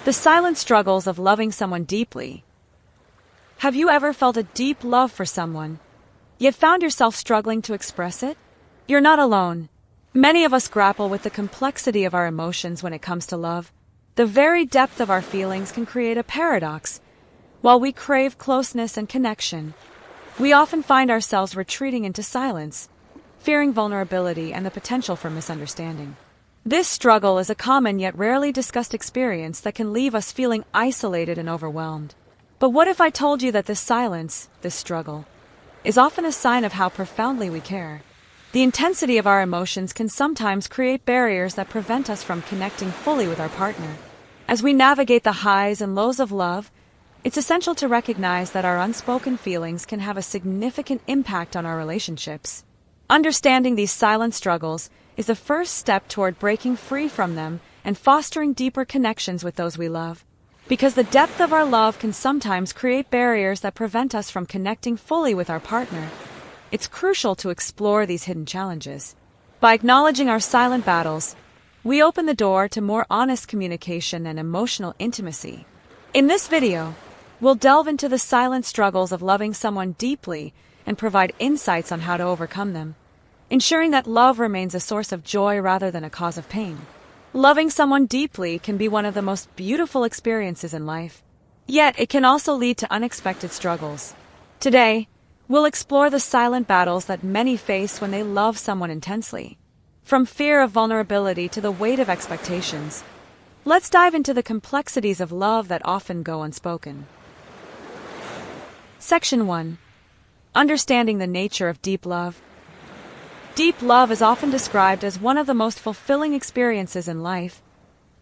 The silent struggles of loving someone deeply. Have you ever felt a deep love for someone, yet found yourself struggling to express it? You're not alone. Many of us grapple with the complexity of our emotions when it comes to love. The very depth of our feelings can create a paradox. While we crave closeness and connection, we often find ourselves retreating into silence, fearing vulnerability and the potential for misunderstanding. This struggle is a common yet rarely discussed experience that can leave us feeling isolated and overwhelmed. But what if I told you that this silence, this struggle, is often a sign of how profoundly we care? The intensity of our emotions can sometimes create barriers that prevent us from connecting fully with our partner. As we navigate the highs and lows of love, it's essential to recognize that our unspoken feelings can have a significant impact on our relationships. Understanding these silent struggles is the first step toward breaking free from them and fostering deeper connections with those we love. Because the depth of our love can sometimes create barriers that prevent us from connecting fully with our partner, it's crucial to explore these hidden challenges. By acknowledging our silent battles, we open the door to more honest communication and emotional intimacy. In this video, we'll delve into the silent struggles of loving someone deeply and provide insights on how to overcome them, ensuring that love remains a source of joy rather than a cause of pain. Loving someone deeply can be one of the most beautiful experiences in life, yet it can also lead to unexpected struggles. Today, we'll explore the silent battles that many face when they love someone intensely. From fear of vulnerability to the weight of expectations, let's dive into the complexities of love that often go unspoken. Section 1. Understanding the nature of deep love. Deep love is often described as one of the most fulfilling experiences in life,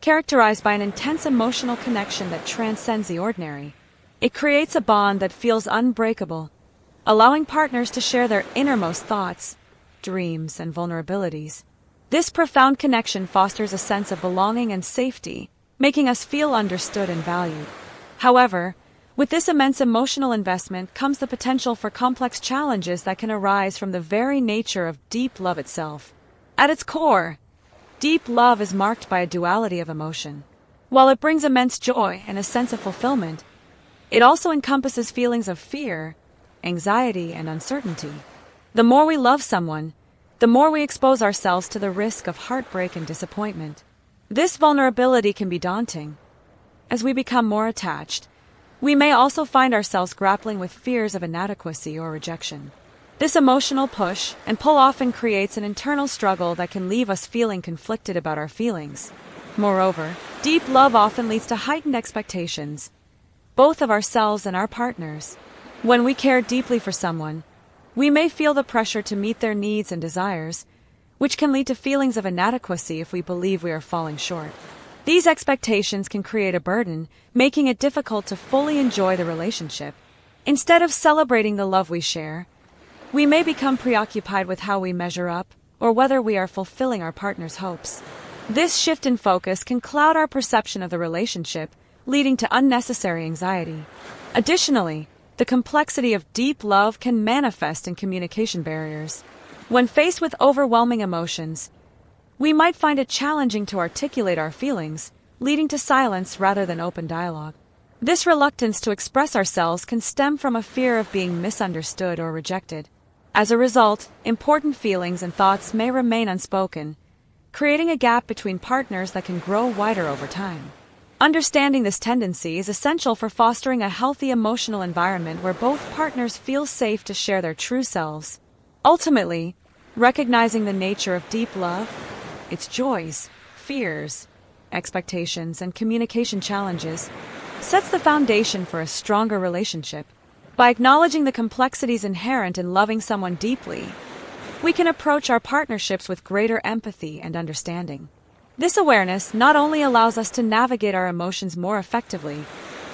characterized by an intense emotional connection that transcends the ordinary. It creates a bond that feels unbreakable, allowing partners to share their innermost thoughts, dreams, and vulnerabilities. This profound connection fosters a sense of belonging and safety, making us feel understood and valued. However, with this immense emotional investment comes the potential for complex challenges that can arise from the very nature of deep love itself. At its core, deep love is marked by a duality of emotion. While it brings immense joy and a sense of fulfillment, it also encompasses feelings of fear, anxiety, and uncertainty. The more we love someone, the more we expose ourselves to the risk of heartbreak and disappointment. This vulnerability can be daunting. As we become more attached, we may also find ourselves grappling with fears of inadequacy or rejection. This emotional push and pull often creates an internal struggle that can leave us feeling conflicted about our feelings. Moreover, deep love often leads to heightened expectations, both of ourselves and our partners. When we care deeply for someone, we may feel the pressure to meet their needs and desires, which can lead to feelings of inadequacy if we believe we are falling short. These expectations can create a burden, making it difficult to fully enjoy the relationship. Instead of celebrating the love we share, we may become preoccupied with how we measure up or whether we are fulfilling our partner's hopes. This shift in focus can cloud our perception of the relationship, leading to unnecessary anxiety. Additionally, the complexity of deep love can manifest in communication barriers. When faced with overwhelming emotions, we might find it challenging to articulate our feelings, leading to silence rather than open dialogue. This reluctance to express ourselves can stem from a fear of being misunderstood or rejected. As a result, important feelings and thoughts may remain unspoken, creating a gap between partners that can grow wider over time. Understanding this tendency is essential for fostering a healthy emotional environment where both partners feel safe to share their true selves. Ultimately, recognizing the nature of deep love, its joys, fears, expectations, and communication challenges, sets the foundation for a stronger relationship. By acknowledging the complexities inherent in loving someone deeply, we can approach our partnerships with greater empathy and understanding. This awareness not only allows us to navigate our emotions more effectively,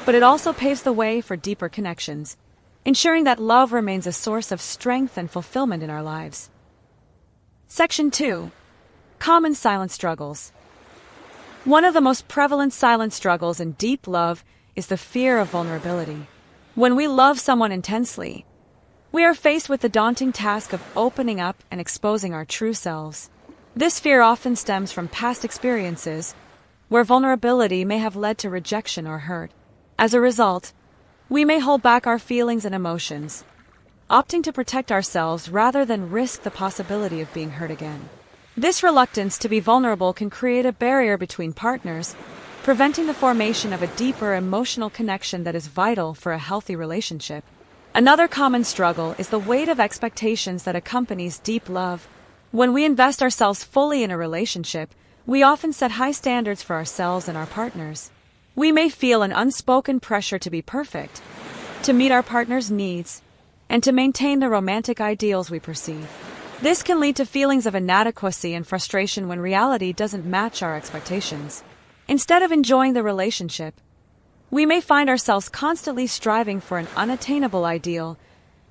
but it also paves the way for deeper connections, ensuring that love remains a source of strength and fulfillment in our lives. Section 2. Common silent struggles. One of the most prevalent silent struggles in deep love is the fear of vulnerability. When we love someone intensely, we are faced with the daunting task of opening up and exposing our true selves. This fear often stems from past experiences, where vulnerability may have led to rejection or hurt. As a result, we may hold back our feelings and emotions, opting to protect ourselves rather than risk the possibility of being hurt again. This reluctance to be vulnerable can create a barrier between partners, preventing the formation of a deeper emotional connection that is vital for a healthy relationship. Another common struggle is the weight of expectations that accompanies deep love. When we invest ourselves fully in a relationship, we often set high standards for ourselves and our partners. We may feel an unspoken pressure to be perfect, to meet our partner's needs, and to maintain the romantic ideals we perceive. This can lead to feelings of inadequacy and frustration when reality doesn't match our expectations. Instead of enjoying the relationship, we may find ourselves constantly striving for an unattainable ideal,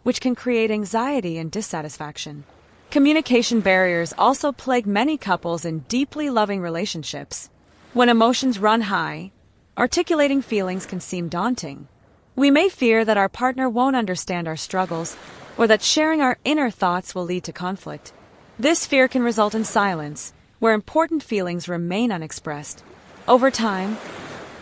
which can create anxiety and dissatisfaction. Communication barriers also plague many couples in deeply loving relationships. When emotions run high, articulating feelings can seem daunting. We may fear that our partner won't understand our struggles, or that sharing our inner thoughts will lead to conflict. This fear can result in silence, where important feelings remain unexpressed. Over time,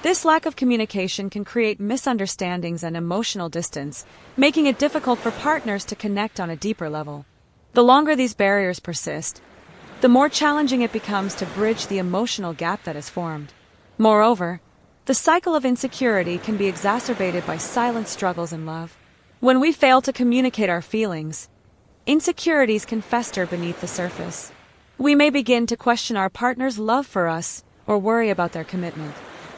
this lack of communication can create misunderstandings and emotional distance, making it difficult for partners to connect on a deeper level. The longer these barriers persist, the more challenging it becomes to bridge the emotional gap that has formed. Moreover, the cycle of insecurity can be exacerbated by silent struggles in love. When we fail to communicate our feelings, insecurities can fester beneath the surface. We may begin to question our partner's love for us or worry about their commitment.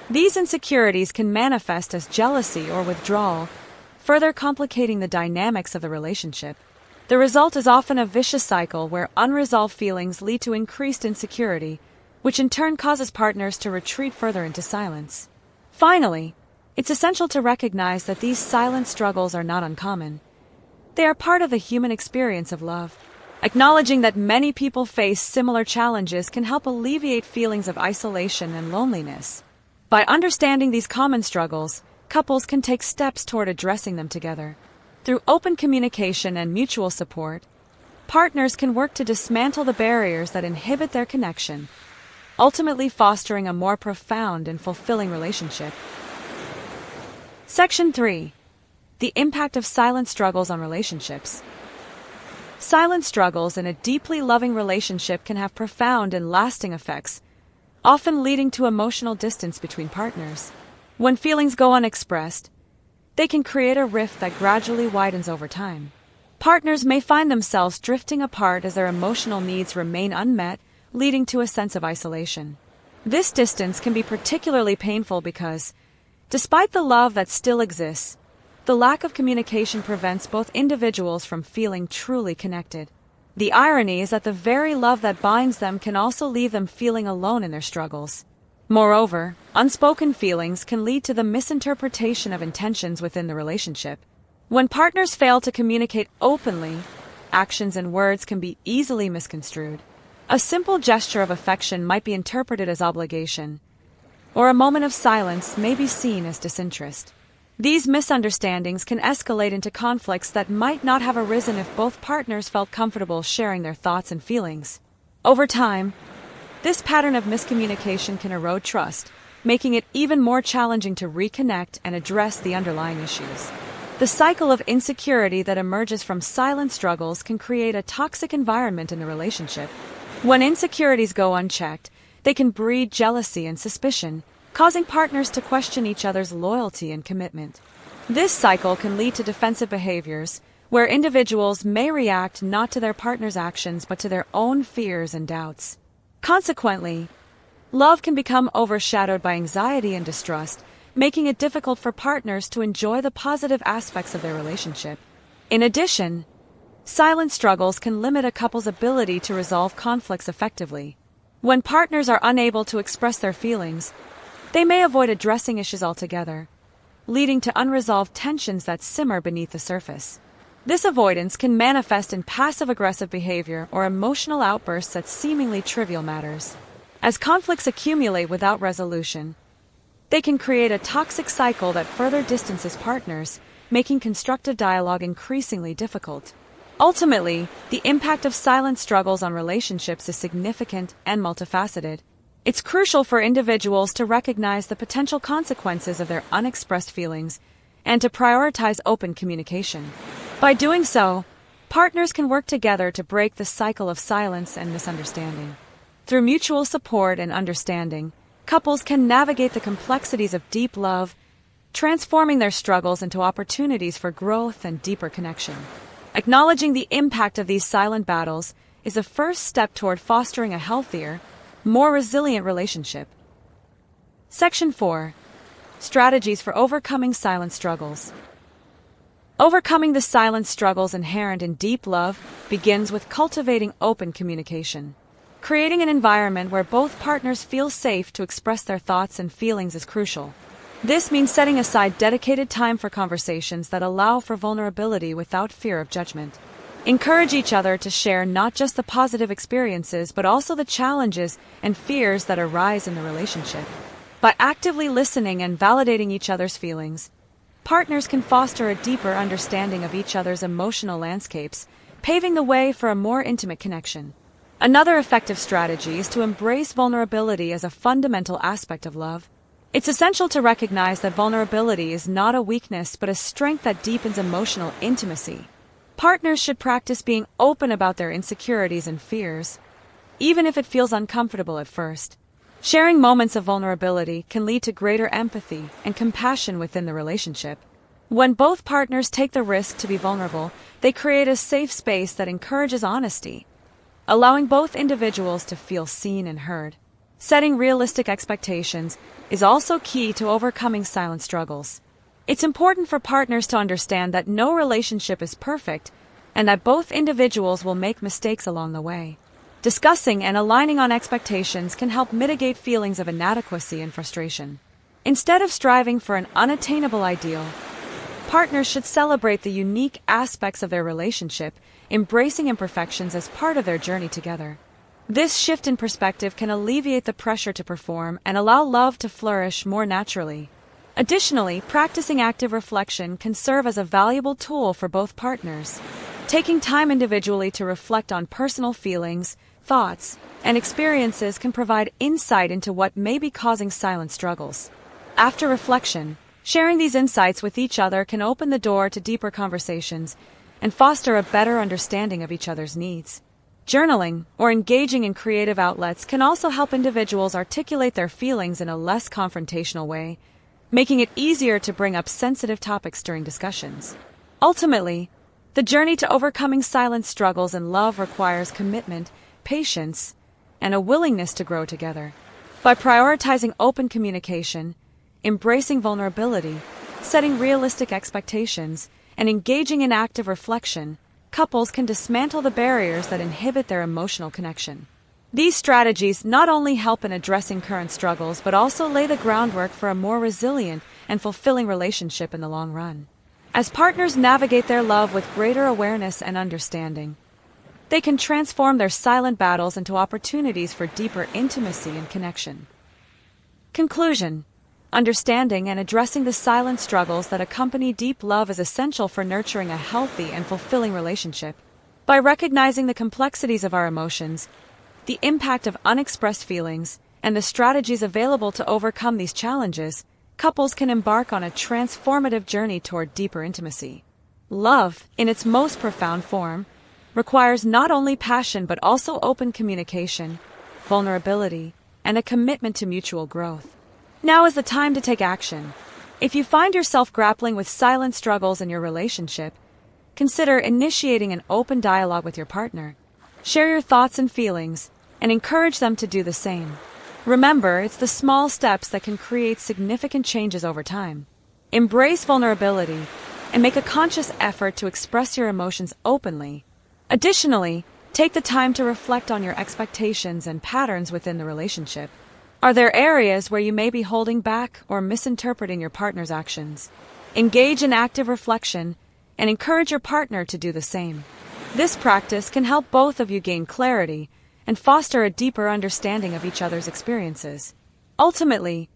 These insecurities can manifest as jealousy or withdrawal, further complicating the dynamics of the relationship. The result is often a vicious cycle where unresolved feelings lead to increased insecurity, which in turn causes partners to retreat further into silence. Finally, it's essential to recognize that these silent struggles are not uncommon. They are part of the human experience of love. Acknowledging that many people face similar challenges can help alleviate feelings of isolation and loneliness. By understanding these common struggles, couples can take steps toward addressing them together. Through open communication and mutual support, partners can work to dismantle the barriers that inhibit their connection, ultimately fostering a more profound and fulfilling relationship. Section 3. The impact of silent struggles on relationships. Silent struggles in a deeply loving relationship can have profound and lasting effects, often leading to emotional distance between partners. When feelings go unexpressed, they can create a rift that gradually widens over time. Partners may find themselves drifting apart as their emotional needs remain unmet, leading to a sense of isolation. This distance can be particularly painful because, despite the love that still exists, the lack of communication prevents both individuals from feeling truly connected. The irony is that the very love that binds them can also leave them feeling alone in their struggles. Moreover, unspoken feelings can lead to the misinterpretation of intentions within the relationship. When partners fail to communicate openly, actions and words can be easily misconstrued. A simple gesture of affection might be interpreted as obligation, or a moment of silence may be seen as disinterest. These misunderstandings can escalate into conflicts that might not have arisen if both partners felt comfortable sharing their thoughts and feelings. Over time, this pattern of miscommunication can erode trust, making it even more challenging to reconnect and address the underlying issues. The cycle of insecurity that emerges from silent struggles can create a toxic environment in the relationship. When insecurities go unchecked, they can breed jealousy and suspicion, causing partners to question each other's loyalty and commitment. This cycle can lead to defensive behaviors, where individuals may react not to their partner's actions but to their own fears and doubts. Consequently, love can become overshadowed by anxiety and distrust, making it difficult for partners to enjoy the positive aspects of their relationship. In addition, silent struggles can limit a couple's ability to resolve conflicts effectively. When partners are unable to express their feelings, they may avoid addressing issues altogether, leading to unresolved tensions that simmer beneath the surface. This avoidance can manifest in passive-aggressive behavior or emotional outbursts at seemingly trivial matters. As conflicts accumulate without resolution, they can create a toxic cycle that further distances partners, making constructive dialogue increasingly difficult. Ultimately, the impact of silent struggles on relationships is significant and multifaceted. It's crucial for individuals to recognize the potential consequences of their unexpressed feelings and to prioritize open communication. By doing so, partners can work together to break the cycle of silence and misunderstanding. Through mutual support and understanding, couples can navigate the complexities of deep love, transforming their struggles into opportunities for growth and deeper connection. Acknowledging the impact of these silent battles is the first step toward fostering a healthier, more resilient relationship. Section 4. Strategies for overcoming silent struggles. Overcoming the silent struggles inherent in deep love begins with cultivating open communication. Creating an environment where both partners feel safe to express their thoughts and feelings is crucial. This means setting aside dedicated time for conversations that allow for vulnerability without fear of judgment. Encourage each other to share not just the positive experiences but also the challenges and fears that arise in the relationship. By actively listening and validating each other's feelings, partners can foster a deeper understanding of each other's emotional landscapes, paving the way for a more intimate connection. Another effective strategy is to embrace vulnerability as a fundamental aspect of love. It's essential to recognize that vulnerability is not a weakness but a strength that deepens emotional intimacy. Partners should practice being open about their insecurities and fears, even if it feels uncomfortable at first. Sharing moments of vulnerability can lead to greater empathy and compassion within the relationship. When both partners take the risk to be vulnerable, they create a safe space that encourages honesty, allowing both individuals to feel seen and heard. Setting realistic expectations is also key to overcoming silent struggles. It's important for partners to understand that no relationship is perfect and that both individuals will make mistakes along the way. Discussing and aligning on expectations can help mitigate feelings of inadequacy and frustration. Instead of striving for an unattainable ideal, partners should celebrate the unique aspects of their relationship, embracing imperfections as part of their journey together. This shift in perspective can alleviate the pressure to perform and allow love to flourish more naturally. Additionally, practicing active reflection can serve as a valuable tool for both partners. Taking time individually to reflect on personal feelings, thoughts, and experiences can provide insight into what may be causing silent struggles. After reflection, sharing these insights with each other can open the door to deeper conversations and foster a better understanding of each other's needs. Journaling or engaging in creative outlets can also help individuals articulate their feelings in a less confrontational way, making it easier to bring up sensitive topics during discussions. Ultimately, the journey to overcoming silent struggles in love requires commitment, patience, and a willingness to grow together. By prioritizing open communication, embracing vulnerability, setting realistic expectations, and engaging in active reflection, couples can dismantle the barriers that inhibit their emotional connection. These strategies not only help in addressing current struggles but also lay the groundwork for a more resilient and fulfilling relationship in the long run. As partners navigate their love with greater awareness and understanding, they can transform their silent battles into opportunities for deeper intimacy and connection. Conclusion: understanding and addressing the silent struggles that accompany deep love is essential for nurturing a healthy and fulfilling relationship. By recognizing the complexities of our emotions, the impact of unexpressed feelings, and the strategies available to overcome these challenges, couples can embark on a transformative journey toward deeper intimacy. Love, in its most profound form, requires not only passion but also open communication, vulnerability, and a commitment to mutual growth. Now is the time to take action. If you find yourself grappling with silent struggles in your relationship, consider initiating an open dialogue with your partner. Share your thoughts and feelings, and encourage them to do the same. Remember, it's the small steps that can create significant changes over time. Embrace vulnerability, and make a conscious effort to express your emotions openly. Additionally, take the time to reflect on your expectations and patterns within the relationship. Are there areas where you may be holding back or misinterpreting your partner's actions? Engage in active reflection and encourage your partner to do the same. This practice can help both of you gain clarity and foster a deeper understanding of each other's experiences. Ultimately,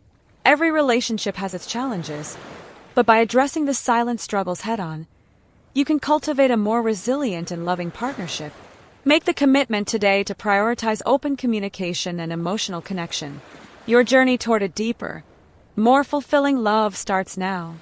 every relationship has its challenges, but by addressing the silent struggles head-on, you can cultivate a more resilient and loving partnership. Make the commitment today to prioritize open communication and emotional connection. Your journey toward a deeper, more fulfilling love starts now.